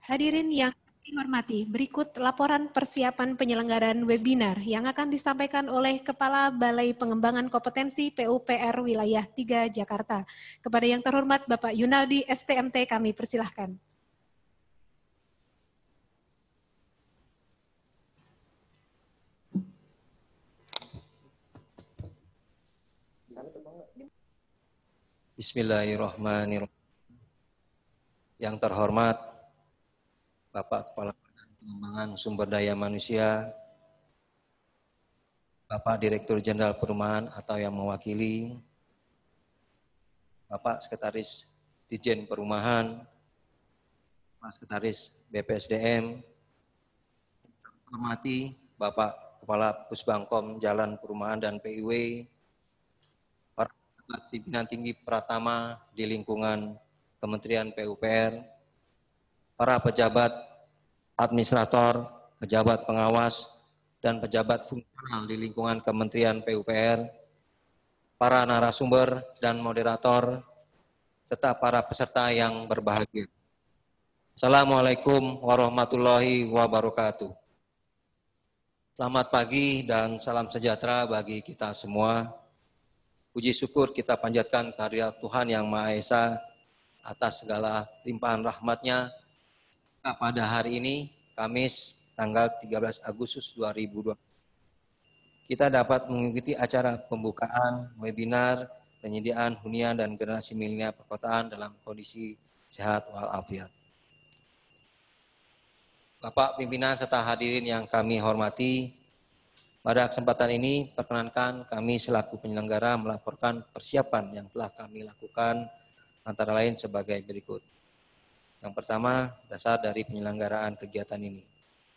Hadirin yang dihormati, berikut laporan persiapan penyelenggaraan webinar yang akan disampaikan oleh Kepala Balai Pengembangan Kompetensi PUPR Wilayah 3 Jakarta. Kepada yang terhormat Bapak Yunaldi STMT kami persilahkan. Bismillahirrahmanirrahim. Yang terhormat Bapak Kepala Badan Pengembangan Sumber Daya Manusia, Bapak Direktur Jenderal Perumahan atau yang mewakili, Bapak Sekretaris Ditjen Perumahan, Pak Sekretaris BPSDM, hormati Bapak Kepala Pusbangkom Jalan Perumahan dan PIW, para pimpinan tinggi Pratama di lingkungan Kementerian PUPR, para pejabat administrator, pejabat pengawas, dan pejabat fungsional di lingkungan Kementerian PUPR, para narasumber dan moderator, serta para peserta yang berbahagia. Assalamualaikum warahmatullahi wabarakatuh. Selamat pagi dan salam sejahtera bagi kita semua. Puji syukur kita panjatkan kehadirat Tuhan Yang Maha Esa atas segala limpahan rahmat-Nya. Pada hari ini, Kamis, tanggal 13 Agustus 2020, kita dapat mengikuti acara pembukaan webinar penyediaan hunian dan generasi milenial perkotaan dalam kondisi sehat walafiat. Bapak pimpinan serta hadirin yang kami hormati, pada kesempatan ini perkenankan kami selaku penyelenggara melaporkan persiapan yang telah kami lakukan antara lain sebagai berikut. Yang pertama, dasar dari penyelenggaraan kegiatan ini,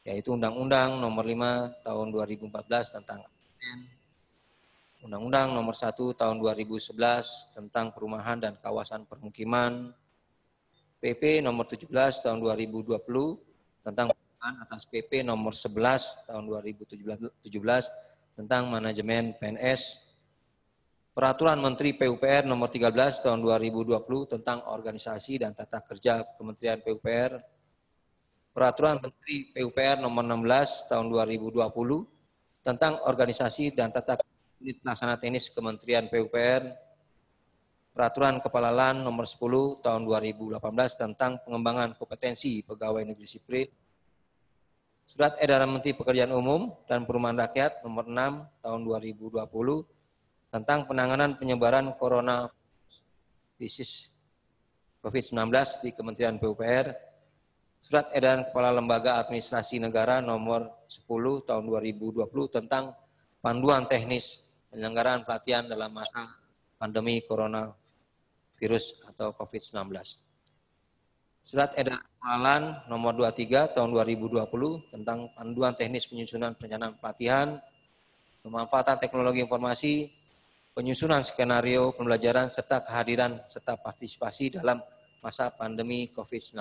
yaitu Undang-Undang Nomor 5 Tahun 2014 tentang ASN, Undang-Undang Nomor 1 Tahun 2011 tentang Perumahan dan Kawasan Permukiman, PP Nomor 17 Tahun 2020 tentang perubahan atas PP Nomor 11 Tahun 2017 tentang Manajemen PNS, Peraturan Menteri PUPR Nomor 13 Tahun 2020 tentang Organisasi dan Tata Kerja Kementerian PUPR, Peraturan Menteri PUPR Nomor 16 Tahun 2020 tentang Organisasi dan Tata Unit Pelaksana Teknis Kementerian PUPR, Peraturan Kepala LAN Nomor 10 Tahun 2018 tentang Pengembangan Kompetensi Pegawai Negeri Sipil, Surat Edaran Menteri Pekerjaan Umum dan Perumahan Rakyat Nomor 6 Tahun 2020 tentang penanganan penyebaran corona disease COVID-19 di Kementerian PUPR, Surat Edaran Kepala Lembaga Administrasi Negara Nomor 10 Tahun 2020 tentang panduan teknis penyelenggaraan pelatihan dalam masa pandemi coronavirus atau COVID-19. Surat Edaran Kepala LAN Nomor 23 Tahun 2020 tentang panduan teknis penyusunan perencanaan pelatihan, pemanfaatan teknologi informasi, penyusunan skenario pembelajaran serta kehadiran serta partisipasi dalam masa pandemi COVID-19.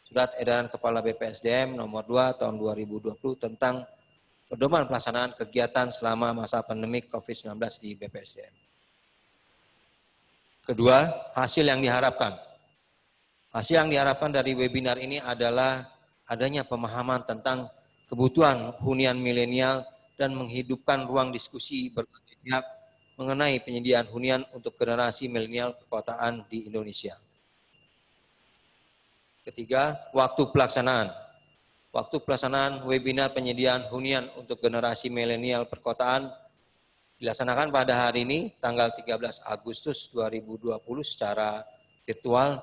Surat Edaran Kepala BPSDM Nomor 2 Tahun 2020 tentang pedoman pelaksanaan kegiatan selama masa pandemi COVID-19 di BPSDM. Kedua, hasil yang diharapkan. Hasil yang diharapkan dari webinar ini adalah adanya pemahaman tentang kebutuhan hunian milenial dan menghidupkan ruang diskusi berbagai pihak mengenai penyediaan hunian untuk generasi milenial perkotaan di Indonesia. Ketiga, waktu pelaksanaan. Waktu pelaksanaan webinar penyediaan hunian untuk generasi milenial perkotaan dilaksanakan pada hari ini, tanggal 13 Agustus 2020 secara virtual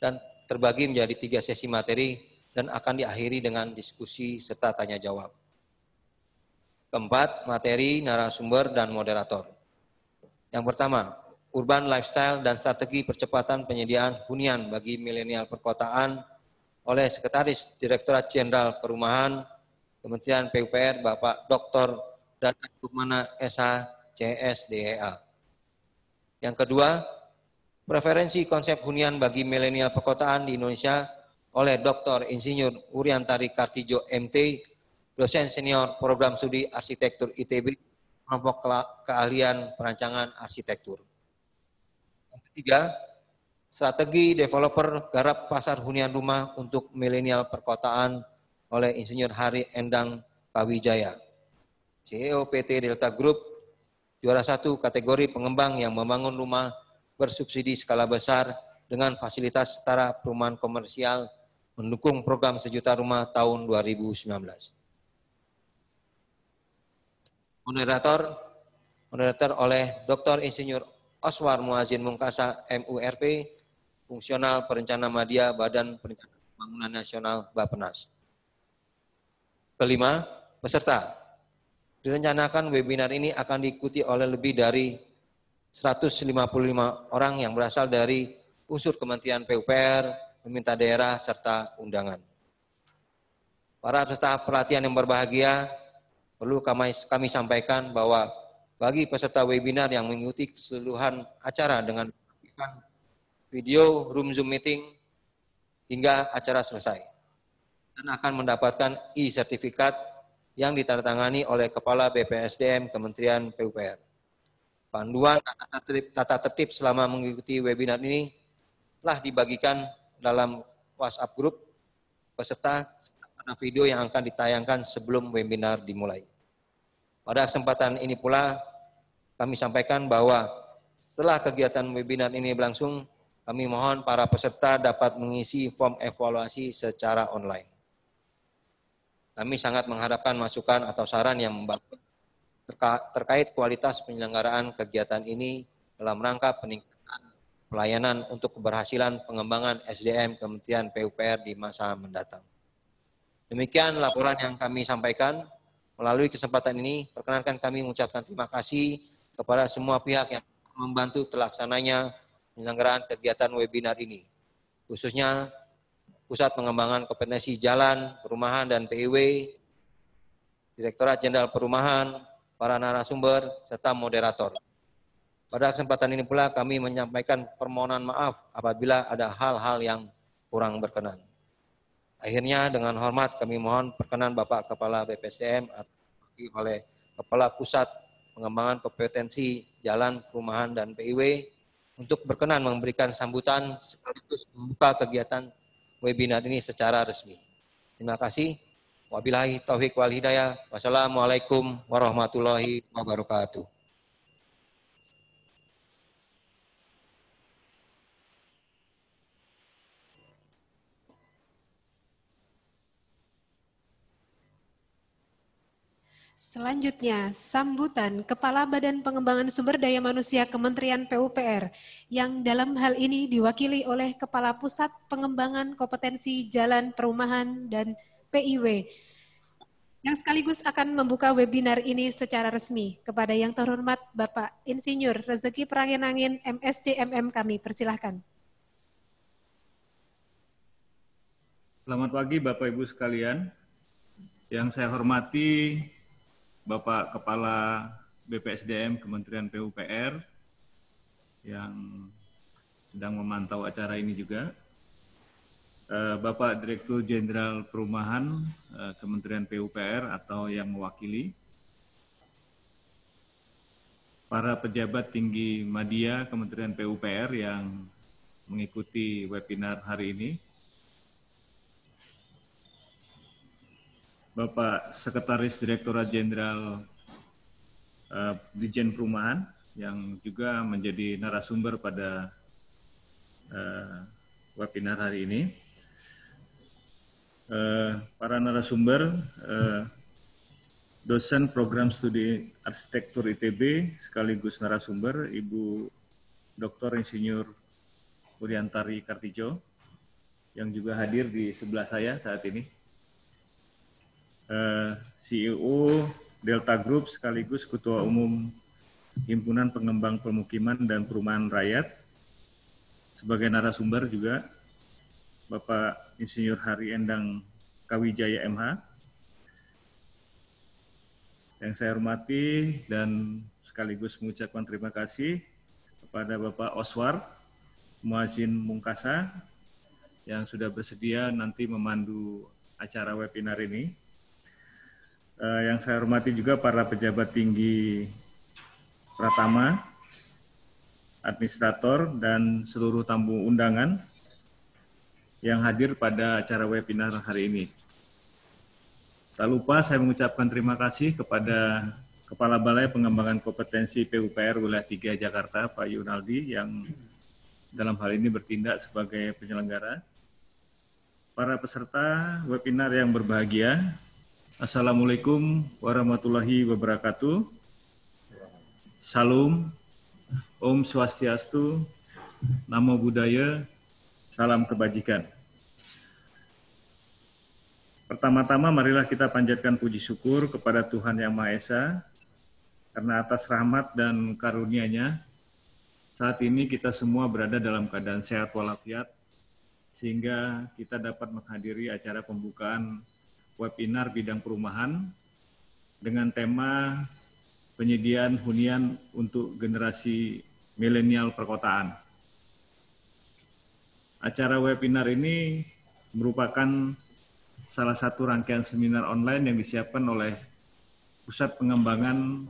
dan terbagi menjadi 3 sesi materi dan akan diakhiri dengan diskusi serta tanya jawab. Keempat, materi, narasumber, dan moderator. Yang pertama, urban lifestyle dan strategi percepatan penyediaan hunian bagi milenial perkotaan oleh Sekretaris Direktorat Jenderal Perumahan Kementerian PUPR Bapak Dr. Dadan Rukmana SH CSDEA. Yang kedua, preferensi konsep hunian bagi milenial perkotaan di Indonesia oleh Dr. Insinyur Uriantari Kartijo MT, dosen senior program studi arsitektur ITB, kelompok keahlian perancangan arsitektur. Yang ketiga, Strategi developer garap pasar hunian rumah untuk milenial perkotaan oleh Insinyur Hari Endang Kawijaya. CEO PT Delta Group juara 1 kategori pengembang yang membangun rumah bersubsidi skala besar dengan fasilitas setara perumahan komersial mendukung program 1 juta rumah tahun 2019. Moderator oleh Dr. Insinyur Oswar Muazin Mungkasa MURP, Fungsional Perencana Madya Badan Perencanaan Pembangunan Nasional Bappenas. Kelima, peserta. Direncanakan webinar ini akan diikuti oleh lebih dari 155 orang yang berasal dari unsur Kementerian PUPR, pemerintah daerah, serta undangan. Para peserta pelatihan yang berbahagia, perlu kami sampaikan bahwa bagi peserta webinar yang mengikuti keseluruhan acara dengan video room Zoom meeting hingga acara selesai dan akan mendapatkan e-sertifikat yang ditandatangani oleh Kepala BPSDM Kementerian PUPR. Panduan tata tertib selama mengikuti webinar ini telah dibagikan dalam WhatsApp grup peserta serta video yang akan ditayangkan sebelum webinar dimulai. Pada kesempatan ini pula kami sampaikan bahwa setelah kegiatan webinar ini berlangsung, kami mohon para peserta dapat mengisi form evaluasi secara online. Kami sangat mengharapkan masukan atau saran yang membantu terkait kualitas penyelenggaraan kegiatan ini dalam rangka peningkatan pelayanan untuk keberhasilan pengembangan SDM Kementerian PUPR di masa mendatang. Demikian laporan yang kami sampaikan. Melalui kesempatan ini, perkenankan kami mengucapkan terima kasih kepada semua pihak yang membantu terlaksananya penyelenggaraan kegiatan webinar ini, khususnya Pusat Pengembangan Kompetensi Jalan, Perumahan, dan PIW, Direktorat Jenderal Perumahan, para narasumber, serta moderator. Pada kesempatan ini pula kami menyampaikan permohonan maaf apabila ada hal-hal yang kurang berkenan. Akhirnya dengan hormat kami mohon perkenan Bapak Kepala BPSDM oleh Kepala Pusat Pengembangan Kompetensi Jalan, Perumahan, dan PIW untuk berkenan memberikan sambutan sekaligus membuka kegiatan webinar ini secara resmi. Terima kasih. Wabillahi taufiq wal hidayah. Wassalamualaikum warahmatullahi wabarakatuh. Selanjutnya, sambutan Kepala Badan Pengembangan Sumber Daya Manusia Kementerian PUPR yang dalam hal ini diwakili oleh Kepala Pusat Pengembangan Kompetensi Jalan, Perumahan, dan PIW yang sekaligus akan membuka webinar ini secara resmi. Kepada yang terhormat Bapak Insinyur Rezeki Perangin-Angin MSc MM kami persilahkan. Selamat pagi Bapak Ibu sekalian. Yang saya hormati Bapak Kepala BPSDM Kementerian PUPR yang sedang memantau acara ini juga, Bapak Direktur Jenderal Perumahan Kementerian PUPR atau yang mewakili, para pejabat tinggi Madya Kementerian PUPR yang mengikuti webinar hari ini, Bapak Sekretaris Direktorat Jenderal Dirjen Perumahan yang juga menjadi narasumber pada webinar hari ini, para narasumber, dosen program studi arsitektur ITB sekaligus narasumber Ibu Dr. Insinyur Wuryantari Kartijo yang juga hadir di sebelah saya saat ini. CEO Delta Group sekaligus Ketua Umum Himpunan Pengembang Permukiman dan Perumahan Rakyat. Sebagai narasumber juga Bapak Insinyur Hari Endang Kawijaya MH. Yang saya hormati dan sekaligus mengucapkan terima kasih kepada Bapak Oswar Muazin Mungkasa yang sudah bersedia nanti memandu acara webinar ini. Yang saya hormati juga para pejabat tinggi Pratama, administrator, dan seluruh tamu undangan yang hadir pada acara webinar hari ini. Tak lupa saya mengucapkan terima kasih kepada Kepala Balai Pengembangan Kompetensi PUPR Wilayah 3 Jakarta, Pak Yunaldi, yang dalam hal ini bertindak sebagai penyelenggara. Para peserta webinar yang berbahagia, Assalamualaikum warahmatullahi wabarakatuh. Salam, Om Swastiastu, Namo Buddhaya, salam kebajikan. Pertama-tama marilah kita panjatkan puji syukur kepada Tuhan Yang Maha Esa, karena atas rahmat dan karunia-Nya, saat ini kita semua berada dalam keadaan sehat walafiat, sehingga kita dapat menghadiri acara pembukaan webinar bidang perumahan dengan tema penyediaan hunian untuk generasi milenial perkotaan. Acara webinar ini merupakan salah satu rangkaian seminar online yang disiapkan oleh Pusat Pengembangan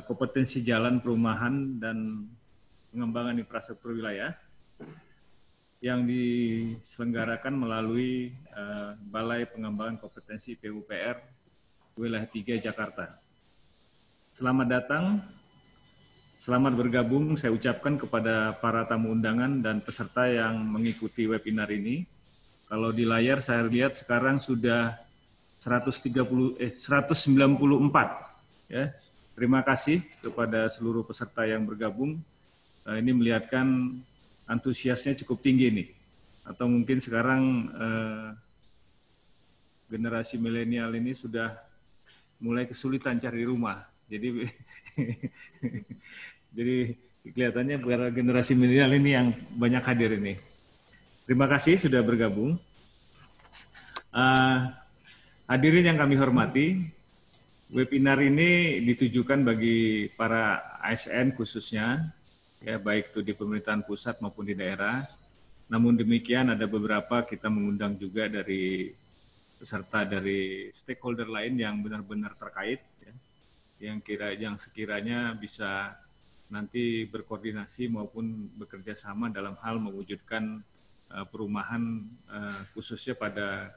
Kompetensi Jalan Perumahan dan Pengembangan Infrastruktur Wilayah yang diselenggarakan melalui Balai Pengembangan Kompetensi PUPR Wilayah 3 Jakarta. Selamat datang, selamat bergabung saya ucapkan kepada para tamu undangan dan peserta yang mengikuti webinar ini. Kalau di layar saya lihat sekarang sudah 194 ya. Terima kasih kepada seluruh peserta yang bergabung. Ini melihatkan antusiasnya cukup tinggi nih. Atau mungkin sekarang generasi milenial ini sudah mulai kesulitan cari rumah. Jadi jadi kelihatannya para generasi milenial ini yang banyak hadir ini. Terima kasih sudah bergabung. Hadirin yang kami hormati, webinar ini ditujukan bagi para ASN khususnya, ya baik itu di pemerintahan pusat maupun di daerah. Namun demikian ada beberapa kita mengundang juga dari peserta dari stakeholder lain yang benar-benar terkait, ya, yang sekiranya bisa nanti berkoordinasi maupun bekerja sama dalam hal mewujudkan perumahan khususnya pada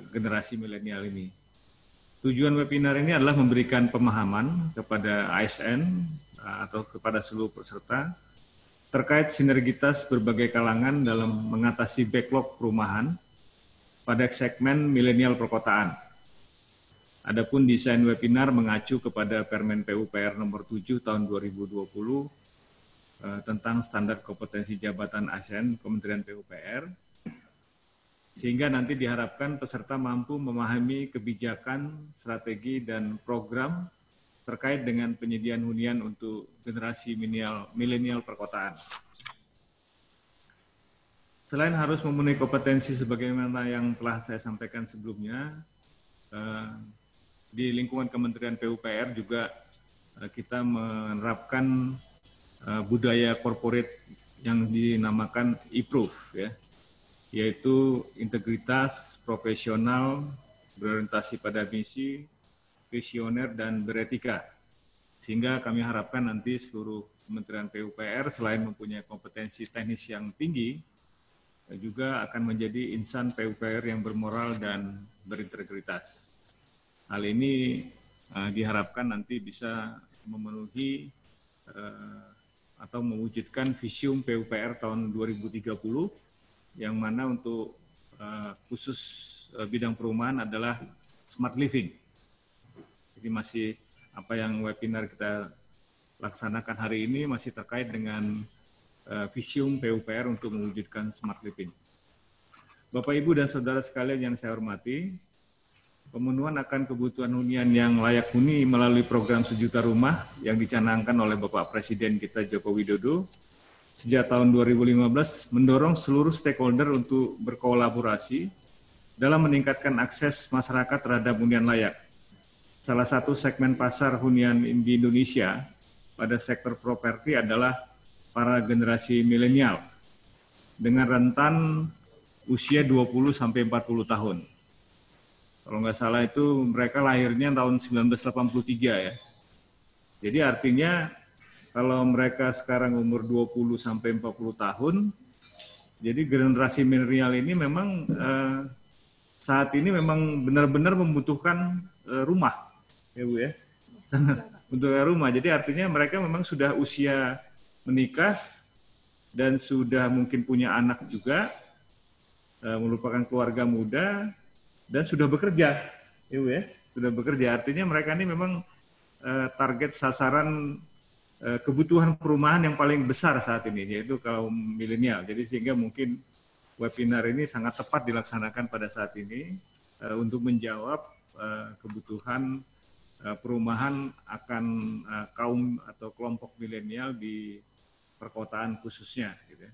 generasi milenial ini. Tujuan webinar ini adalah memberikan pemahaman kepada ASN atau kepada seluruh peserta terkait sinergitas berbagai kalangan dalam mengatasi backlog perumahan pada segmen milenial perkotaan. Adapun desain webinar mengacu kepada Permen PUPR nomor 7 tahun 2020 tentang standar kompetensi jabatan ASN Kementerian PUPR, sehingga nanti diharapkan peserta mampu memahami kebijakan, strategi, dan program terkait dengan penyediaan hunian untuk generasi milenial perkotaan. Selain harus memenuhi kompetensi sebagaimana yang telah saya sampaikan sebelumnya, di lingkungan Kementerian PUPR juga kita menerapkan budaya corporate yang dinamakan improve, ya, yaitu integritas, profesional, berorientasi pada misi, visioner, dan beretika. Sehingga kami harapkan nanti seluruh Kementerian PUPR selain mempunyai kompetensi teknis yang tinggi, juga akan menjadi insan PUPR yang bermoral dan berintegritas. Hal ini diharapkan nanti bisa memenuhi atau mewujudkan visium PUPR tahun 2030, yang mana untuk khusus bidang perumahan adalah smart living. Jadi masih apa yang webinar kita laksanakan hari ini masih terkait dengan visium PUPR untuk mewujudkan smart living. Bapak, Ibu, dan saudara sekalian yang saya hormati, pemenuhan akan kebutuhan hunian yang layak huni melalui program Sejuta Rumah yang dicanangkan oleh Bapak Presiden kita Joko Widodo sejak tahun 2015 mendorong seluruh stakeholder untuk berkolaborasi dalam meningkatkan akses masyarakat terhadap hunian layak. Salah satu segmen pasar hunian di Indonesia pada sektor properti adalah para generasi milenial dengan rentan usia 20 sampai 40 tahun. Kalau nggak salah itu mereka lahirnya tahun 1983 ya. Jadi artinya kalau mereka sekarang umur 20 sampai 40 tahun, jadi generasi milenial ini memang saat ini memang benar-benar membutuhkan rumah, ya Bu ya. Membutuhkan rumah. Jadi artinya mereka memang sudah usia menikah dan sudah mungkin punya anak juga, merupakan keluarga muda dan sudah bekerja, ya Bu ya. Sudah bekerja. Artinya mereka ini memang target sasaran kebutuhan perumahan yang paling besar saat ini, yaitu kaum milenial. Jadi sehingga mungkin webinar ini sangat tepat dilaksanakan pada saat ini untuk menjawab kebutuhan perumahan akan kaum atau kelompok milenial di perkotaan khususnya. Gitu.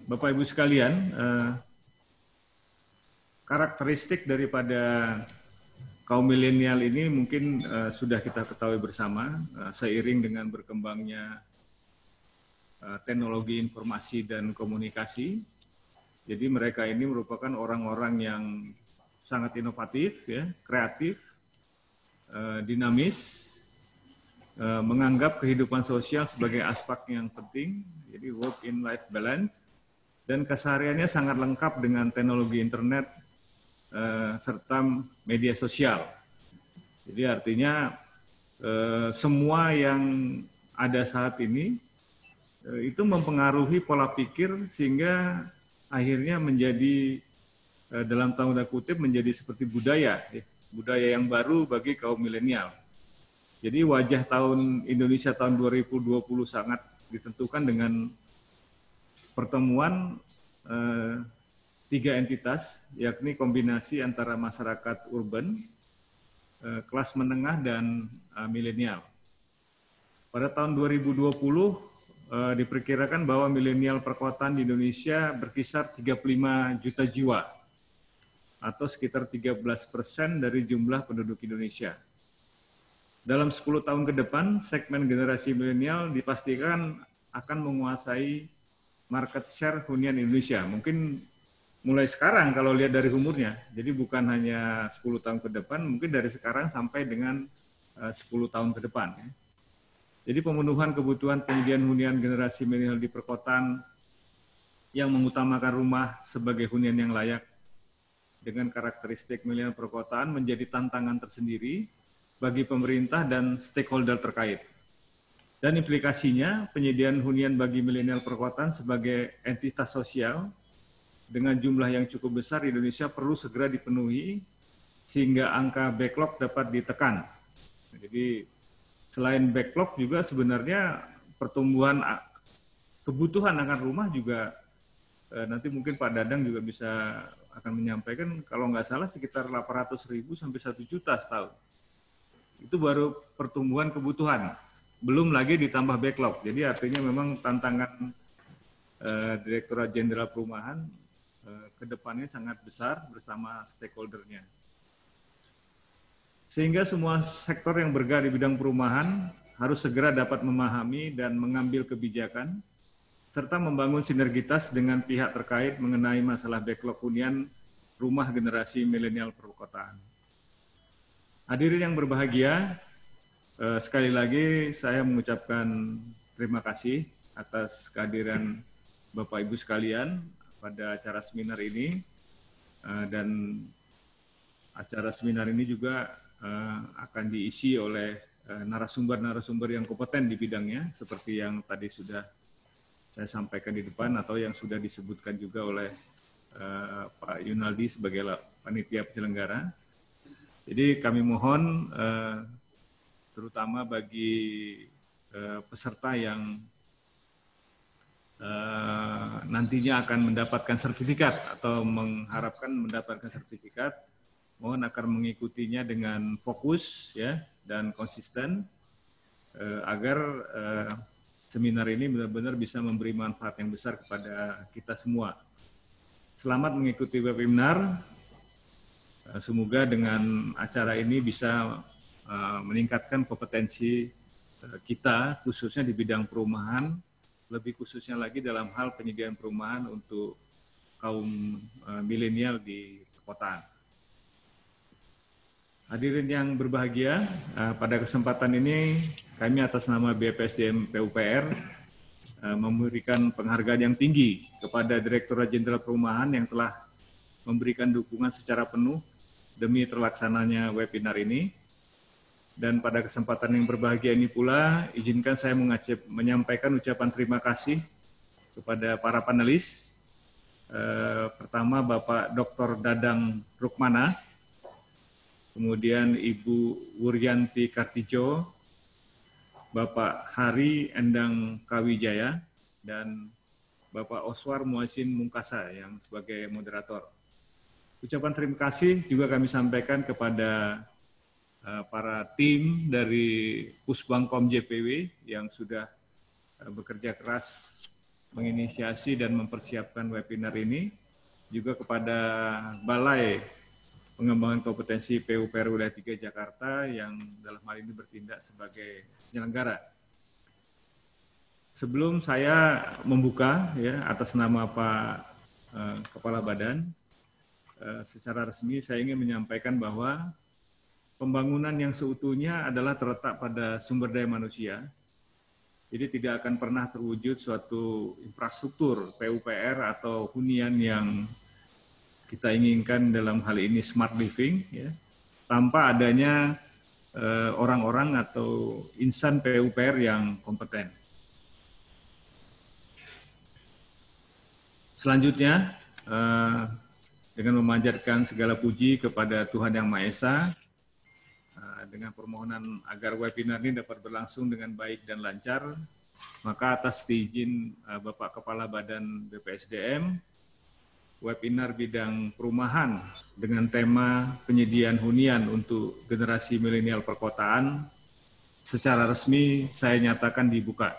Bapak Ibu sekalian, karakteristik daripada kaum milenial ini mungkin sudah kita ketahui bersama, seiring dengan berkembangnya teknologi informasi dan komunikasi. Jadi mereka ini merupakan orang-orang yang sangat inovatif, ya, kreatif, dinamis, menganggap kehidupan sosial sebagai aspek yang penting, jadi work in life balance, dan kesehariannya sangat lengkap dengan teknologi internet serta media sosial. Jadi artinya semua yang ada saat ini itu mempengaruhi pola pikir sehingga akhirnya menjadi dalam tanda kutip menjadi seperti budaya, budaya yang baru bagi kaum milenial. Jadi wajah tahun Indonesia tahun 2020 sangat ditentukan dengan pertemuan tiga entitas, yakni kombinasi antara masyarakat urban, kelas menengah, dan milenial. Pada tahun 2020 diperkirakan bahwa milenial perkotaan di Indonesia berkisar 35 juta jiwa, atau sekitar 13% dari jumlah penduduk Indonesia. Dalam 10 tahun ke depan, segmen generasi milenial dipastikan akan menguasai market share hunian Indonesia. Mungkin mulai sekarang kalau lihat dari umurnya, jadi bukan hanya 10 tahun ke depan, mungkin dari sekarang sampai dengan 10 tahun ke depan. Jadi pemenuhan kebutuhan penyediaan hunian generasi milenial di perkotaan yang mengutamakan rumah sebagai hunian yang layak dengan karakteristik milenial perkotaan menjadi tantangan tersendiri bagi pemerintah dan stakeholder terkait. Dan implikasinya penyediaan hunian bagi milenial perkotaan sebagai entitas sosial dengan jumlah yang cukup besar di Indonesia perlu segera dipenuhi sehingga angka backlog dapat ditekan. Jadi selain backlog juga sebenarnya pertumbuhan kebutuhan akan rumah juga nanti mungkin Pak Dadang juga bisa akan menyampaikan kalau nggak salah sekitar 800.000 sampai 1 juta setahun. Itu baru pertumbuhan kebutuhan, belum lagi ditambah backlog. Jadi artinya memang tantangan Direktorat Jenderal Perumahan ke depannya sangat besar bersama stakeholder-nya. Sehingga semua sektor yang bergerak di bidang perumahan harus segera dapat memahami dan mengambil kebijakan, serta membangun sinergitas dengan pihak terkait mengenai masalah backlog hunian rumah generasi milenial perkotaan. Hadirin yang berbahagia, sekali lagi saya mengucapkan terima kasih atas kehadiran Bapak Ibu sekalian pada acara seminar ini, dan acara seminar ini juga akan diisi oleh narasumber-narasumber yang kompeten di bidangnya, seperti yang tadi sudah saya sampaikan di depan atau yang sudah disebutkan juga oleh Pak Yunaldi sebagai panitia penyelenggara. Jadi kami mohon terutama bagi peserta yang nantinya akan mendapatkan sertifikat atau mengharapkan mendapatkan sertifikat, mohon akan mengikutinya dengan fokus ya dan konsisten agar seminar ini benar-benar bisa memberi manfaat yang besar kepada kita semua. Selamat mengikuti webinar. Semoga dengan acara ini bisa meningkatkan kompetensi kita khususnya di bidang perumahan, lebih khususnya lagi dalam hal penyediaan perumahan untuk kaum milenial di perkotaan. Hadirin yang berbahagia, pada kesempatan ini kami atas nama BPSDM PUPR memberikan penghargaan yang tinggi kepada Direktorat Jenderal Perumahan yang telah memberikan dukungan secara penuh demi terlaksananya webinar ini. Dan pada kesempatan yang berbahagia ini pula, izinkan saya menyampaikan ucapan terima kasih kepada para panelis. Pertama Bapak Dr. Dadang Rukmana, kemudian Ibu Wuryanti Kartijo, Bapak Hari Endang Kawijaya, dan Bapak Oswar Muhsin Mungkasa yang sebagai moderator. Ucapan terima kasih juga kami sampaikan kepada para tim dari Pusbangkom JPW yang sudah bekerja keras menginisiasi dan mempersiapkan webinar ini, juga kepada Balai Pengembangan Kompetensi PUPR Wilayah 3 Jakarta yang dalam hal ini bertindak sebagai penyelenggara. Sebelum saya membuka ya atas nama Pak Kepala Badan, secara resmi saya ingin menyampaikan bahwa pembangunan yang seutuhnya adalah terletak pada sumber daya manusia. Jadi tidak akan pernah terwujud suatu infrastruktur PUPR atau hunian yang kita inginkan dalam hal ini smart living, ya, tanpa adanya orang-orang atau insan PUPR yang kompeten. Selanjutnya, dengan memanjatkan segala puji kepada Tuhan Yang Maha Esa, dengan permohonan agar webinar ini dapat berlangsung dengan baik dan lancar, maka atas izin Bapak Kepala Badan BPSDM, webinar bidang perumahan dengan tema penyediaan hunian untuk generasi milenial perkotaan secara resmi saya nyatakan dibuka.